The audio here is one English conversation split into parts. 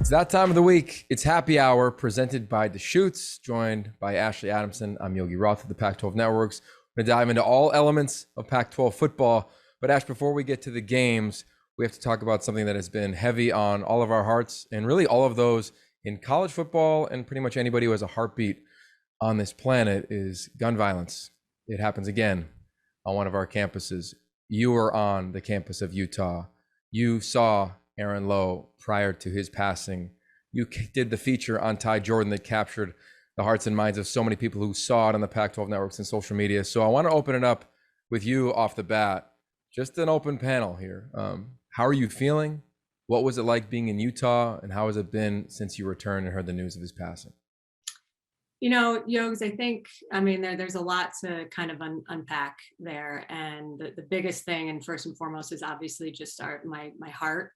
It's that time of the week. It's happy hour presented by Deschutes, joined by Ashley Adamson. I'm Yogi Roth of the Pac-12 Networks. We're going to dive into all elements of Pac-12 football. But Ash, before we get to the games, we have to talk about something that has been heavy on all of our hearts and really all of those in college football and pretty much anybody who has a heartbeat on this planet is gun violence. It happens again on one of our campuses. You were on the campus of Utah. You saw Aaron Lowe prior to his passing. You did the feature on Ty Jordan that captured the hearts and minds of so many people who saw it on the Pac-12 networks and social media. So I want to open it up with you off the bat. Just an open panel here. How are you feeling? What was it like being in Utah? And how has it been since you returned and heard the news of his passing? You know, Yogs, there's a lot to kind of unpack there. And the biggest thing, and first and foremost, is obviously just my heart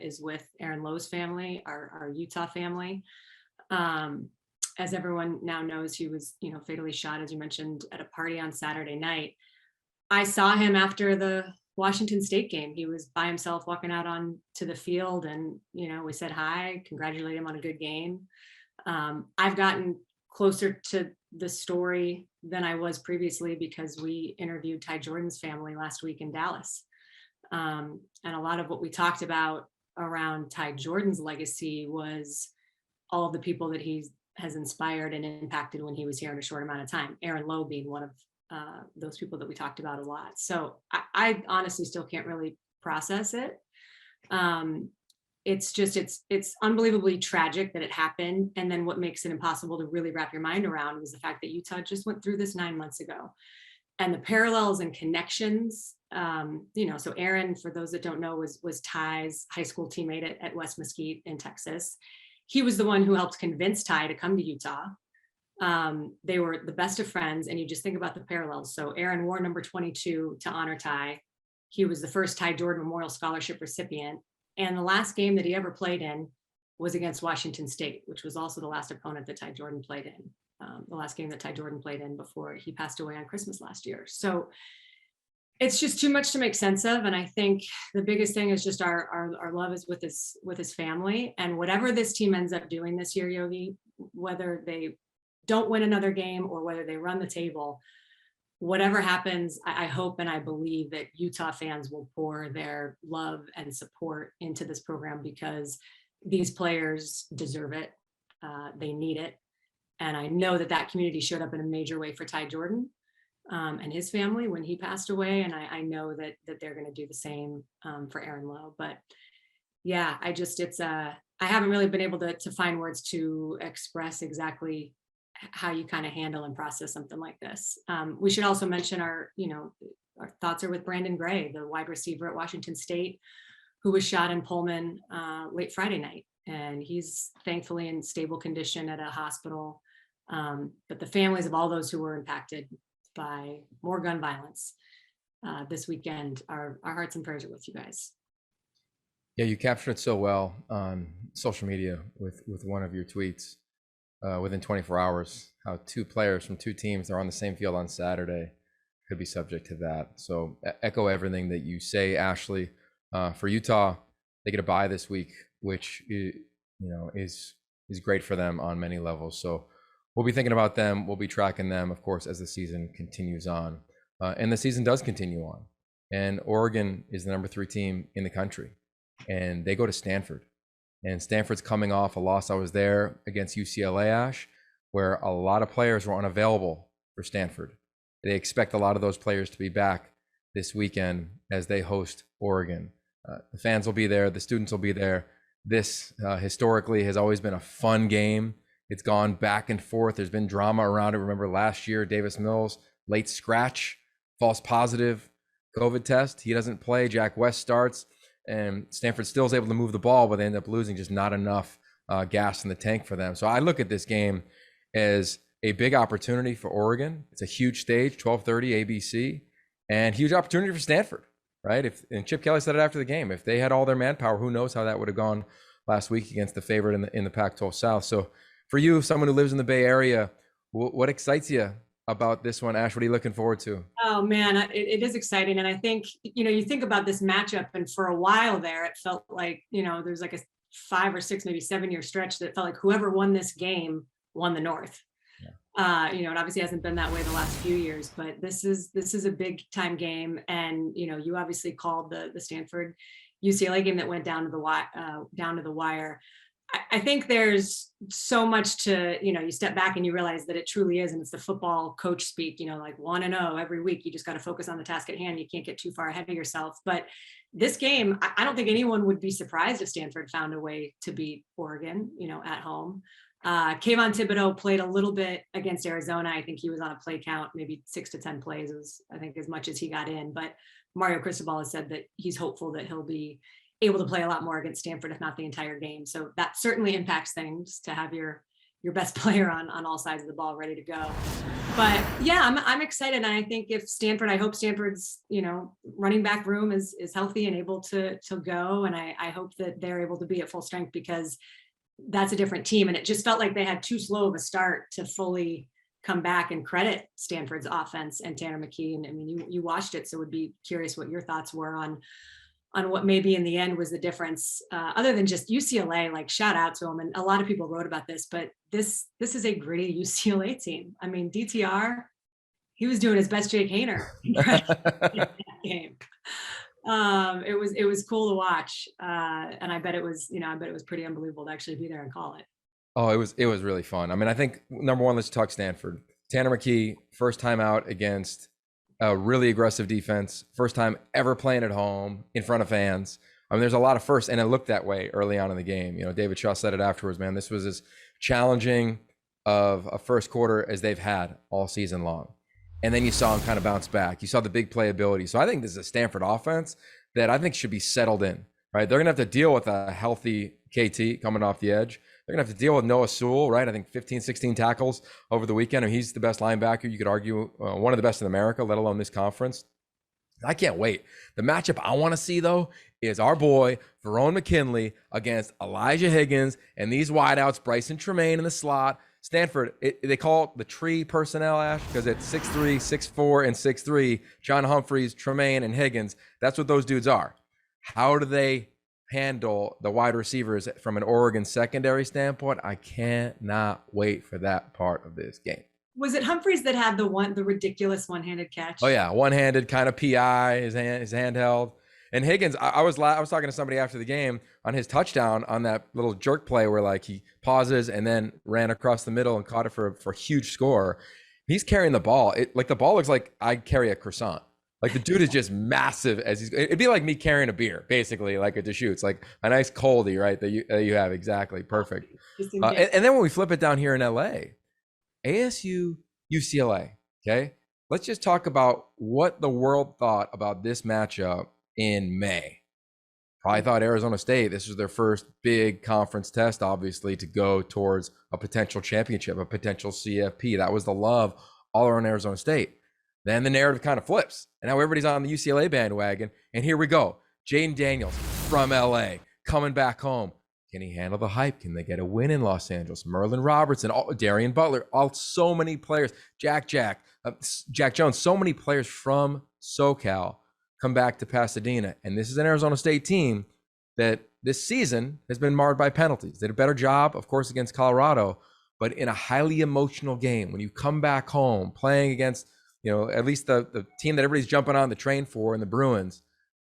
is with Aaron Lowe's family, our Utah family. As everyone now knows, he was, fatally shot, as you mentioned, at a party on Saturday night. I saw him after the Washington State game. He was by himself walking out on to the field, and we said hi, congratulate him on a good game. I've gotten closer to the story than I was previously because we interviewed Ty Jordan's family last week in Dallas. And a lot of what we talked about around Ty Jordan's legacy was all of the people that he has inspired and impacted when he was here in a short amount of time. Aaron Lowe being one of those people that we talked about a lot. So I honestly still can't really process it. It's unbelievably tragic that it happened. And then what makes it impossible to really wrap your mind around was the fact that Utah just went through this 9 months ago. And the parallels and connections, so Aaron, for those that don't know, was Ty's high school teammate at West Mesquite in Texas. He was the one who helped convince Ty to come to Utah. They were the best of friends, and you just think about the parallels. So Aaron wore number 22 to honor Ty. He was the first Ty Jordan Memorial Scholarship recipient. And the last game that he ever played in was against Washington State, which was also the last opponent that Ty Jordan played in. The last game that Ty Jordan played in before he passed away on Christmas last year. So it's just too much to make sense of. And I think the biggest thing is just our love is with his family. And whatever this team ends up doing this year, Yogi, whether they don't win another game or whether they run the table, whatever happens, I hope and I believe that Utah fans will pour their love and support into this program because these players deserve it. They need it. And I know that community showed up in a major way for Ty Jordan and his family when he passed away. And I know that they're going to do the same for Aaron Lowe. But yeah, I haven't really been able to find words to express exactly how you kind of handle and process something like this. We should also mention our thoughts are with Brandon Gray, the wide receiver at Washington State, who was shot in Pullman late Friday night. And he's thankfully in stable condition at a hospital. But the families of all those who were impacted by more gun violence this weekend, our hearts and prayers are with you guys. Yeah, you captured it so well on social media with one of your tweets. Within 24 hours, how two players from two teams that are on the same field on Saturday could be subject to that. So echo everything that you say, Ashley. For Utah, they get a bye this week, which is great for them on many levels. So we'll be thinking about them. We'll be tracking them, of course, as the season continues on. And the season does continue on. And Oregon is the number 3 team in the country. And they go to Stanford. And Stanford's coming off a loss. I was there against UCLA, Ash, where a lot of players were unavailable for Stanford. They expect a lot of those players to be back this weekend as they host Oregon. The fans will be there. The students will be there. This historically has always been a fun game. It's gone back and forth. There's been drama around it. Remember last year, Davis Mills, late scratch, false positive COVID test. He doesn't play. Jack West starts. And Stanford still is able to move the ball, but they end up losing, just not enough gas in the tank for them. So I look at this game as a big opportunity for Oregon. It's a huge stage, 12:30 ABC, and huge opportunity for Stanford, right? And Chip Kelly said it after the game. If they had all their manpower, who knows how that would have gone last week against the favorite in the Pac-12 South. So for you, someone who lives in the Bay Area, what excites you about this one, Ash? What are you looking forward to? Oh man, it is exciting. And I think, you think about this matchup, and for a while there, it felt like, there's like a 5 or 6, maybe 7-year stretch that felt like whoever won this game won the North. It obviously hasn't been that way the last few years, but this is a big time game. And, you obviously called the Stanford UCLA game that went down to the wire. I think there's so much to, you step back and you realize that it truly is. And it's the football coach speak, like 1-0 every week. You just got to focus on the task at hand. You can't get too far ahead of yourself. But this game, I don't think anyone would be surprised if Stanford found a way to beat Oregon, at home. Kayvon Thibodeau played a little bit against Arizona. I think he was on a play count, maybe 6 to 10 plays was, I think, as much as he got in. But Mario Cristobal has said that he's hopeful that he'll be able to play a lot more against Stanford, if not the entire game. So that certainly impacts things to have your best player on all sides of the ball ready to go. But yeah, I'm excited. And I think I hope Stanford's, running back room is healthy and able to go. And I hope that they're able to be at full strength, because that's a different team. And it just felt like they had too slow of a start to fully come back and credit Stanford's offense and Tanner McKee. And I mean, you watched it, so would be curious what your thoughts were on what maybe in the end was the difference, other than just UCLA. Like, shout out to them. And a lot of people wrote about this, but this is a gritty UCLA team. I mean, DTR, he was doing his best Jake Haener in that game. It was cool to watch, and I bet it was pretty unbelievable to actually be there and call it. Oh, it was really fun. I mean, I think number one, let's talk Stanford. Tanner McKee, first time out against a really aggressive defense, first time ever playing at home in front of fans. I mean, there's a lot of firsts, and it looked that way early on in the game. David Shaw said it afterwards, man, this was as challenging of a first quarter as they've had all season long. And then you saw him kind of bounce back. You saw the big playability. So I think this is a Stanford offense that I think should be settled in, right? They're going to have to deal with a healthy KT coming off the edge. They're going to have to deal with Noah Sewell, right? I think 15, 16 tackles over the weekend. I mean, he's the best linebacker. You could argue one of the best in America, let alone this conference. I can't wait. The matchup I want to see, though, is our boy, Verone McKinley, against Elijah Higgins and these wideouts, Bryson Tremaine in the slot. Stanford, they call it the tree personnel, Ash, because it's 6'3", 6'4", and 6'3". John Humphreys, Tremaine, and Higgins. That's what those dudes are. How do they handle the wide receivers from an Oregon secondary standpoint? I cannot wait for that part of this game. Was it Humphreys that had the ridiculous one-handed catch? Oh yeah, one-handed kind of PI, his hand held. And Higgins, I was talking to somebody after the game on his touchdown on that little jerk play where like he pauses and then ran across the middle and caught it for a huge score. He's carrying the ball. The ball looks like I carry a croissant. Like the dude is just massive it'd be like me carrying a beer, basically, like a Deschutes, like a nice coldie, right? That you have, exactly. Perfect. And then when we flip it down here in LA, ASU, UCLA, okay? Let's just talk about what the world thought about this matchup in May. Probably thought Arizona State, this was their first big conference test, obviously, to go towards a potential championship, a potential CFP. That was the love all around Arizona State. Then the narrative kind of flips, and now everybody's on the UCLA bandwagon, and here we go. Jaden Daniels from LA coming back home. Can he handle the hype? Can they get a win in Los Angeles? Merlin Robertson, Darian Butler, so many players. Jack Jones, so many players from SoCal come back to Pasadena. And this is an Arizona State team that this season has been marred by penalties. They did a better job, of course, against Colorado, but in a highly emotional game, when you come back home playing against, at least the team that everybody's jumping on the train for in the Bruins,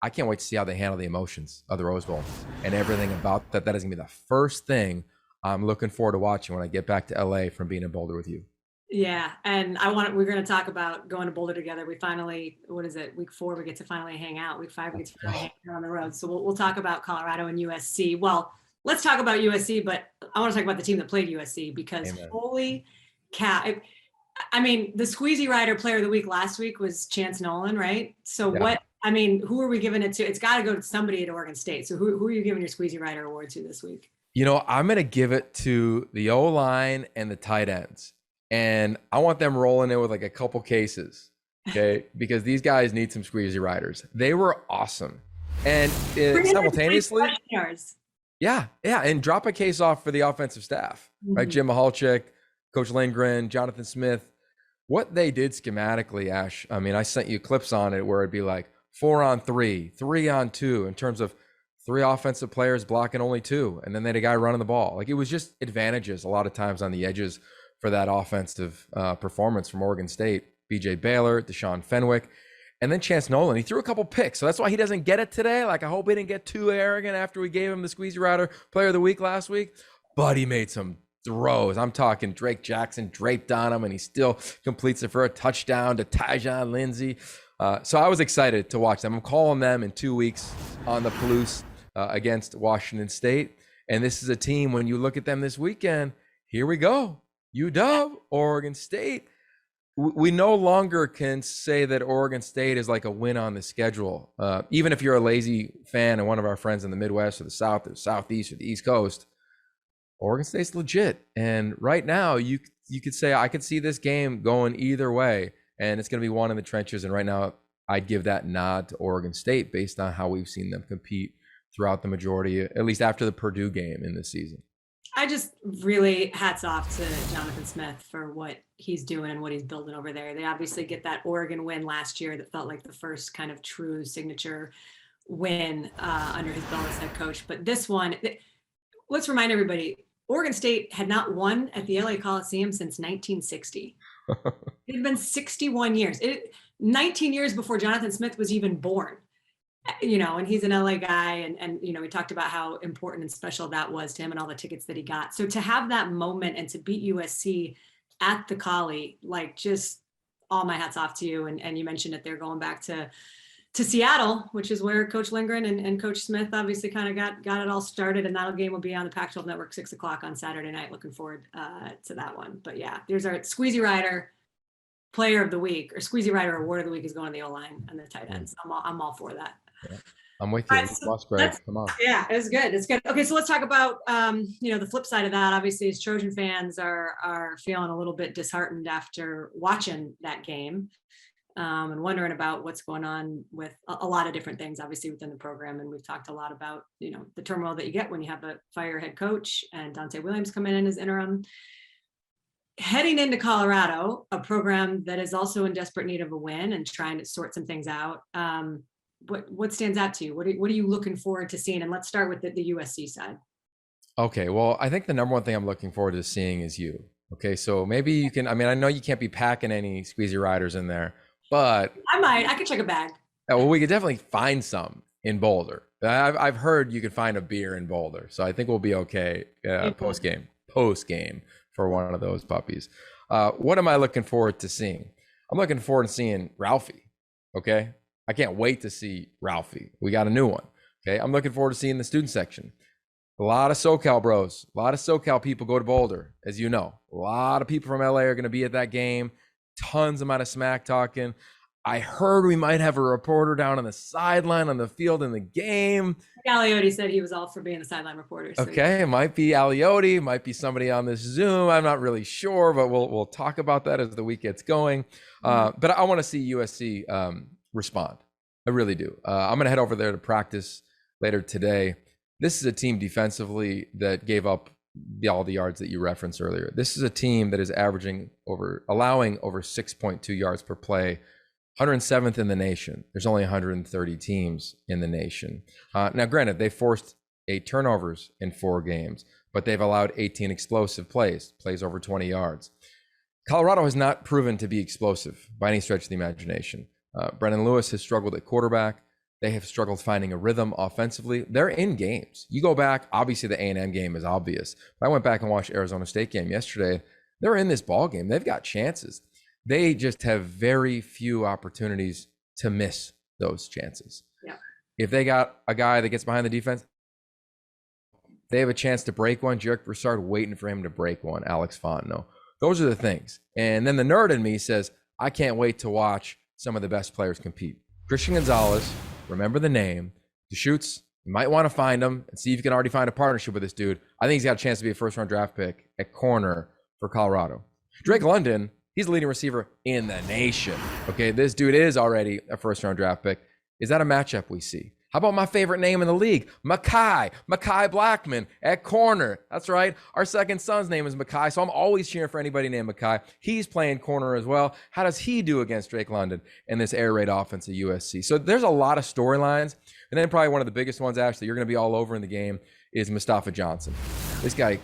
I can't wait to see how they handle the emotions of the Rose Bowl and everything about that. That is going to be the first thing I'm looking forward to watching when I get back to LA from being in Boulder with you. Yeah. And we're going to talk about going to Boulder together. We finally, week 4, we get to finally hang out. Week 5, we get to finally hang out on the road. So we'll talk about Colorado and USC. Well, let's talk about USC, but I want to talk about the team that played USC, because Amen. Holy cow. I mean, the Squeezy Rider player of the week last week was Chance Nolan, right? So yeah. Who are we giving it to? It's got to go to somebody at Oregon State. So who are you giving your Squeezy Rider award to this week? I'm going to give it to the O-line and the tight ends. And I want them rolling in with like a couple cases, okay? Because these guys need some Squeezy Riders. They were awesome. And simultaneously, yeah, and drop a case off for the offensive staff, right? Jim Mahalchik, Coach Lindgren, Jonathan Smith. What they did schematically, Ash, I mean, I sent you clips on it where it'd be like 4-on-3, 3-on-2, in terms of 3 offensive players blocking only 2, and then they had a guy running the ball. Like, it was just advantages a lot of times on the edges for that offensive performance from Oregon State. BJ Baylor, Deshaun Fenwick, and then Chance Nolan. He threw a couple picks, so that's why he doesn't get it today. Like, I hope he didn't get too arrogant after we gave him the Squeezy Rider Player of the Week last week, but he made some throws. I'm talking Drake Jackson draped on him, and he still completes it for a touchdown to Tyjon Lindsey. So I was excited to watch them. I'm calling them in 2 weeks on the Palouse against Washington State. And this is a team, when you look at them this weekend, here we go. UW, Oregon State. We no longer can say that Oregon State is like a win on the schedule. Even if you're a lazy fan and one of our friends in the Midwest or the South or the Southeast or the East Coast, Oregon State's legit. And right now, you could say, I could see this game going either way, and it's going to be one in the trenches. And right now, I'd give that nod to Oregon State based on how we've seen them compete throughout the majority, at least after the Purdue game in this season. I just really hats off to Jonathan Smith for what he's doing and what he's building over there. They obviously get that Oregon win last year that felt like the first kind of true signature win under his belt as head coach. But this one, let's remind everybody, Oregon State had not won at the LA Coliseum since 1960. It had been 61 years. 19 years before Jonathan Smith was even born. And he's an LA guy, and we talked about how important and special that was to him and all the tickets that he got. So to have that moment and to beat USC at the Collie, like, just all my hats off to you. And you mentioned it, they're going back to Seattle, which is where Coach Lindgren and Coach Smith obviously kind of got it all started. And that game will be on the Pac-12 Network, 6:00 on Saturday night. Looking forward to that one. But yeah, there's our Squeezy Rider Player of the Week, or Squeezy Rider Award of the Week is going to the O-line and the tight ends. I'm all for that. Yeah, I'm with you. Right, so come on. Yeah, it's good. It's good. Okay, so let's talk about the flip side of that. Obviously, as Trojan fans are feeling a little bit disheartened after watching that game, and wondering about what's going on with a lot of different things, obviously, within the program. And we've talked a lot about the turmoil that you get when you have a fire head coach and Dante Williams come in as interim. Heading into Colorado, a program that is also in desperate need of a win and trying to sort some things out. What stands out to you? What are you looking forward to seeing? And let's start with the USC side. Okay, well, I think the number one thing I'm looking forward to seeing is you. Okay, so maybe you can, I know you can't be packing any Squeezy Riders in there, but I could check a bag. Well, we could definitely find some in Boulder. I've heard you could find a beer in Boulder, so I think we'll be okay post game for one of those puppies. What am I looking forward to seeing? I'm looking forward to seeing Ralphie. Okay, I can't wait to see Ralphie. We got a new one. Okay, I'm looking forward to seeing the student section. A lot of SoCal bros, a lot of SoCal people go to Boulder, as you know. A lot of people from LA are going to be at that game. Tons amount of smack talking. I heard we might have a reporter down on the sideline on the field in the game. Aliotti said he was all for being a sideline reporter. So. Okay, it might be Aliotti, might be somebody on this Zoom. I'm not really sure, but we'll talk about that as the week gets going. But I want to see USC respond. I really do. I'm going to head over there to practice later today. This is a team defensively that gave up all the yards that you referenced earlier. This is a team that is allowing over 6.2 yards per play, 107th in the nation. There's only 130 teams in the nation. Now, granted, they forced 8 turnovers in 4 games, but they've allowed 18 explosive plays over 20 yards. Colorado has not proven to be explosive by any stretch of the imagination. Brennan Lewis has struggled at quarterback. They have struggled finding a rhythm offensively. They're in games. You go back, obviously the A&M game is obvious. But I went back and watched Arizona State game yesterday. They're in this ball game. They've got chances. They just have very few opportunities to miss those chances. Yeah. If they got a guy that gets behind the defense, they have a chance to break one. Jarek Broussard waiting for him to break one. Alex Fontenot. Those are the things. And then the nerd in me says, I can't wait to watch some of the best players compete. Christian Gonzalez, remember the name. Deschutes, you might want to find him and see if you can already find a partnership with this dude. I think he's got a chance to be a first-round draft pick at corner for Colorado. Drake London, he's the leading receiver in the nation. Okay, this dude is already a first-round draft pick. Is that a matchup we see? How about my favorite name in the league, Mekhi Blackman at corner? That's right. Our second son's name is Mekhi, so I'm always cheering for anybody named Mekhi. He's playing corner as well. How does he do against Drake London in this air raid offense at USC? So there's a lot of storylines And then probably one of the biggest ones, Ash, that you're going to be all over in the game is Mustafa Johnson. This guy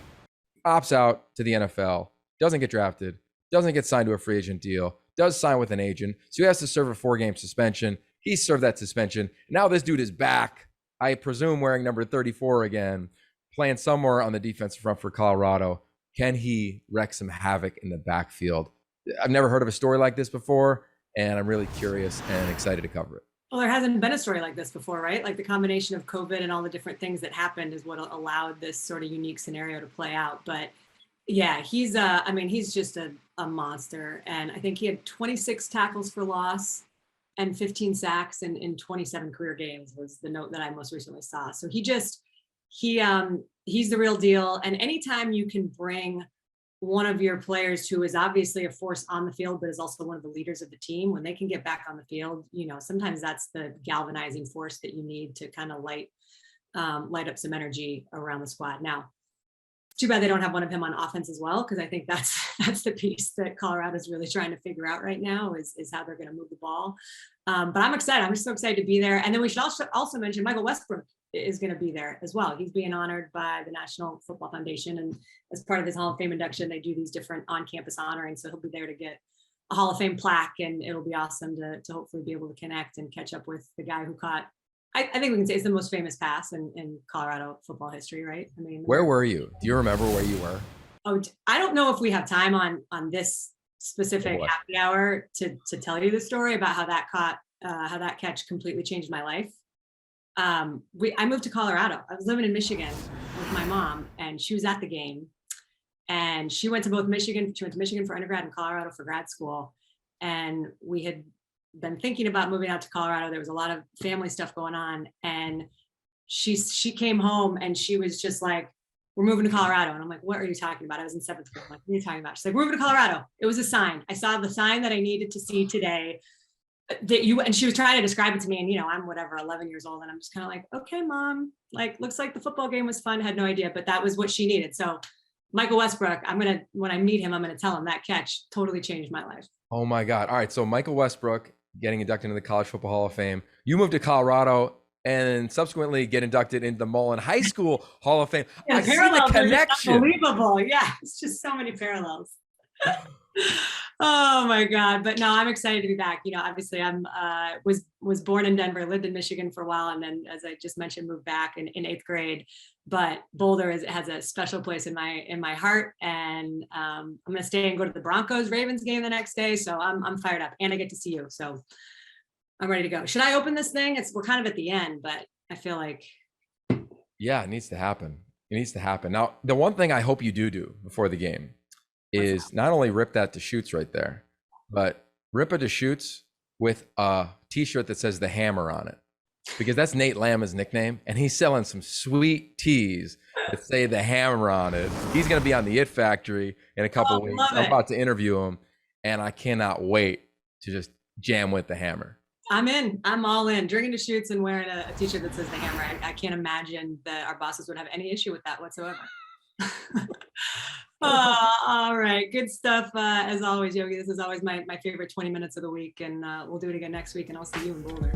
opts out to the NFL, doesn't get drafted, doesn't get signed to a free agent deal, does sign with an agent. So he has to serve a 4-game suspension. He served that suspension. Now this dude is back, I presume wearing number 34 again, playing somewhere on the defensive front for Colorado. Can he wreak some havoc in the backfield? I've never heard of a story like this before, and I'm really curious and excited to cover it. Well, there hasn't been a story like this before, right? Like the combination of COVID and all the different things that happened is what allowed this sort of unique scenario to play out. But yeah, he's he's just a monster. And I think he had 26 tackles for loss and 15 sacks in 27 career games was the note that I most recently saw. So he's the real deal. And anytime you can bring one of your players who is obviously a force on the field, but is also one of the leaders of the team, when they can get back on the field, sometimes that's the galvanizing force that you need to kind of light up some energy around the squad. Now, too bad they don't have one of him on offense as well, because I think that's the piece that Colorado is really trying to figure out right now is how they're going to move the ball. But I'm excited. I'm just so excited to be there. And then we should also mention Michael Westbrook is going to be there as well. He's being honored by the National Football Foundation, and as part of his Hall of Fame induction, they do these different on-campus honoring. So he'll be there to get a Hall of Fame plaque, and it'll be awesome to hopefully be able to connect and catch up with the guy who caught, I think we can say it's the most famous pass in Colorado football history, right? I mean, where were you? Do you remember where you were? Oh, I don't know if we have time on this specific happy hour to tell you the story about how that catch completely changed my life. I moved to Colorado. I was living in Michigan with my mom, and she was at the game. And she went to both Michigan. She went to Michigan for undergrad and Colorado for grad school. And we had been thinking about moving out to Colorado. There was a lot of family stuff going on. And she came home and she was just like, "We're moving to Colorado." And I'm like, "What are you talking about?" I was in 7th grade. I'm like, "What are you talking about?" She's like, "We're moving to Colorado." It was a sign. I saw the sign that I needed to see today. And she was trying to describe it to me, and I'm whatever 11 years old, and I'm just kind of like, "Okay, mom, like looks like the football game was fun." Had no idea, but that was what she needed. So Michael Westbrook, when I meet him, I'm gonna tell him that catch totally changed my life. Oh my God. All right, so Michael Westbrook getting inducted into the College Football Hall of Fame. You moved to Colorado and subsequently get inducted into the Mullen High School Hall of Fame. Yeah, I see the connection. Unbelievable. Yeah, it's just so many parallels. Oh my God. But no, I'm excited to be back. Obviously I'm was born in Denver, lived in Michigan for a while, and then, as I just mentioned, moved back in 8th grade. But Boulder has a special place in my heart, and I'm gonna stay and go to the Broncos Ravens game the next day. So I'm fired up, and I get to see you. So I'm ready to go. Should I open this thing? We're kind of at the end, but I feel like, yeah, it needs to happen. It needs to happen. Now, the one thing I hope you do before the game is not only rip that Deschutes right there, but rip a Deschutes with a t-shirt that says the Hammer on it, because that's Nate Lama's nickname, and he's selling some sweet tees that say the Hammer on it. He's going to be on the It Factory in a couple weeks. I'm about to interview him, and I cannot wait to just jam with the Hammer. I'm in. I'm all in. Drinking Deschutes and wearing a t-shirt that says the Hammer. I can't imagine that our bosses would have any issue with that whatsoever. All right. Good stuff. As always, Yogi, this is always my favorite 20 minutes of the week, and we'll do it again next week, and I'll see you in Boulder.